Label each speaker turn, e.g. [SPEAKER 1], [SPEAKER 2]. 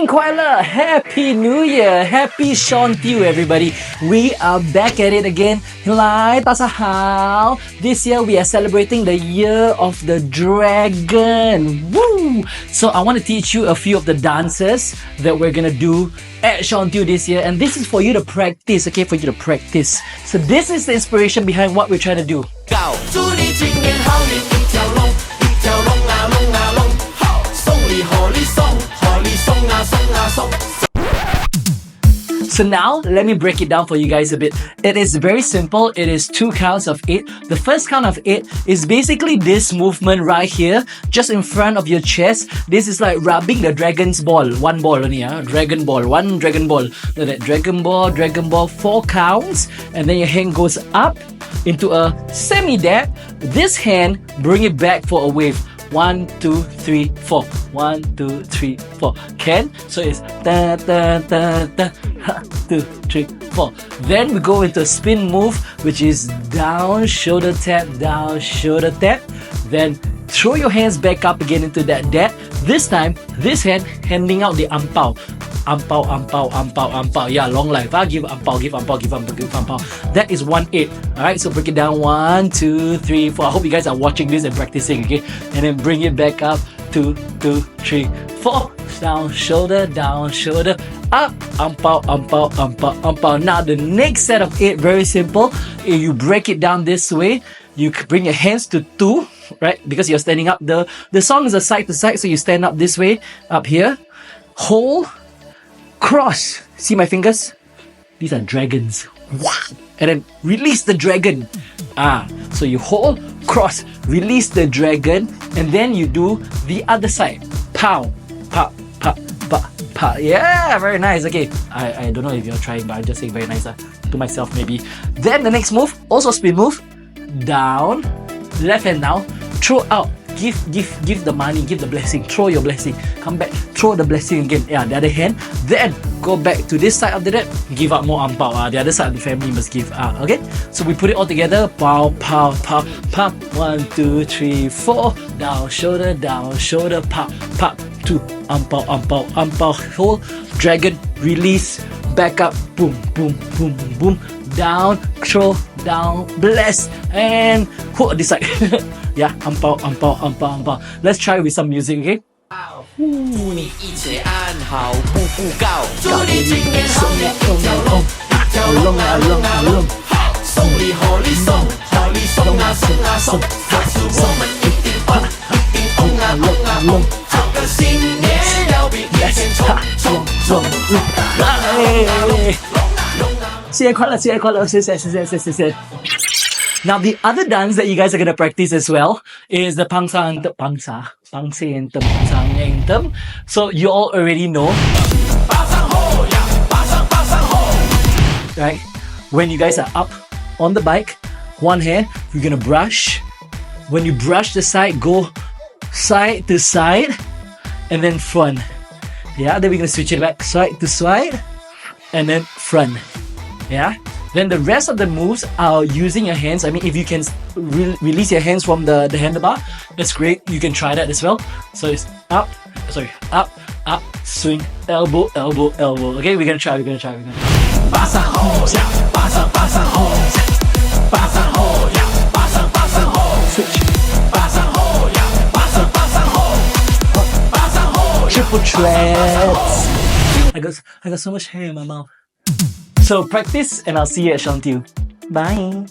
[SPEAKER 1] 快乐 Happy New Year Happy Shaundiu everybody. We are back at it again. 来，大家好 This year we are celebrating the year of the dragon. Woo! So I want to teach you a few of the dances that we're gonna do at Shaundiu this year, and this is for you to practice, okay? For you to practice. So this is the inspiration behind what we're trying to do. Go! 祝你今年好运一条龙，一条龙啊龙啊龙，送你贺你送，贺你送啊送啊送。So now, let me break it down for you guys a bit. It is very simple. It is 2 counts of 8. The first count of 8 is basically this movement right here, just in front of your chest. This is like rubbing the dragon's ball. 1 ball only, dragon ball. 1 dragon ball. That dragon ball, 4 counts. And then your hand goes up into a semi-dab. This hand, bring it back for a wave. 1, 2, 3, 4. 1, 2, 3, 4. Can? So it's da da da da. 2, 3, 4. Then we go into a spin move, which is down, shoulder tap, down, shoulder tap. Then throw your hands back up again into that dab. This time, this hand handing out the ampao. Ampao, ampao, ampao, ampao. Yeah, long life. Give ampao, give ampao, give ampao, give ampao. That is 1-8. Alright, so break it down. 1, 2, 3, 4. I hope you guys are watching this and practicing, okay? And then bring it back up. 2, 2, 3, 4. Down, shoulder, up. Ampao, ampao, ampao, ampao. Now the next set of 8, very simple. If you break it down this way, you bring your hands to 2, right? Because you're standing up. The song is a side to side, so you stand up this way, up here. Hold, cross. See my fingers? These are dragons. And then release the dragon. So you hold, cross, release the dragon, and then you do the other side. Pow, pow, pow, pow, pow. Yeah, very nice. Okay, I don't know if you're trying, but I'm just saying very nice to myself maybe. Then the next move, also spin move. Down, left hand down, throw out. Give the money, give the blessing, throw your blessing, come back, throw the blessing again. Yeah, the other hand. Then go back to this side after that, give up more ampao. The other side of the family must give. Okay? So we put it all together. Pow, pow, pow, pow. 1, 2, 3, 4. Down, shoulder, pow, pow. 2. Ampao, ampao, ampao. Hold, dragon, release, back up, boom, boom, boom, boom. Down, throw, down, bless, and hold this side. Yeah, ampao, ampao, ampao, ampao. Let's try with some music, okay? 祝你一切安好，步步高。祝你今年好运一条龙，一条龙啊龙啊龙，送你贺你送，贺你送啊送啊送，这次我们一定红，一定红啊红啊红，这个新年要比以前冲冲冲。新年快乐，新年快乐，谢谢。Now the other dance that you guys are going to practice as well is the pangsa anthem. So you all already know. Right? When you guys are up on the bike, one hand, you're going to brush. When you brush the side, go side to side and then front. Yeah, then we're going to switch it back side to side and then front. Yeah? Then the rest of the moves are using your hands. I mean, if you can release your hands from the handlebar, that's great. You can try that as well. So it's up, swing, elbow, elbow, elbow. Okay, we're gonna try. Switch. Triple treads. I got so much hair in my mouth. So practice, and I'll see you at Shaundiu. Bye.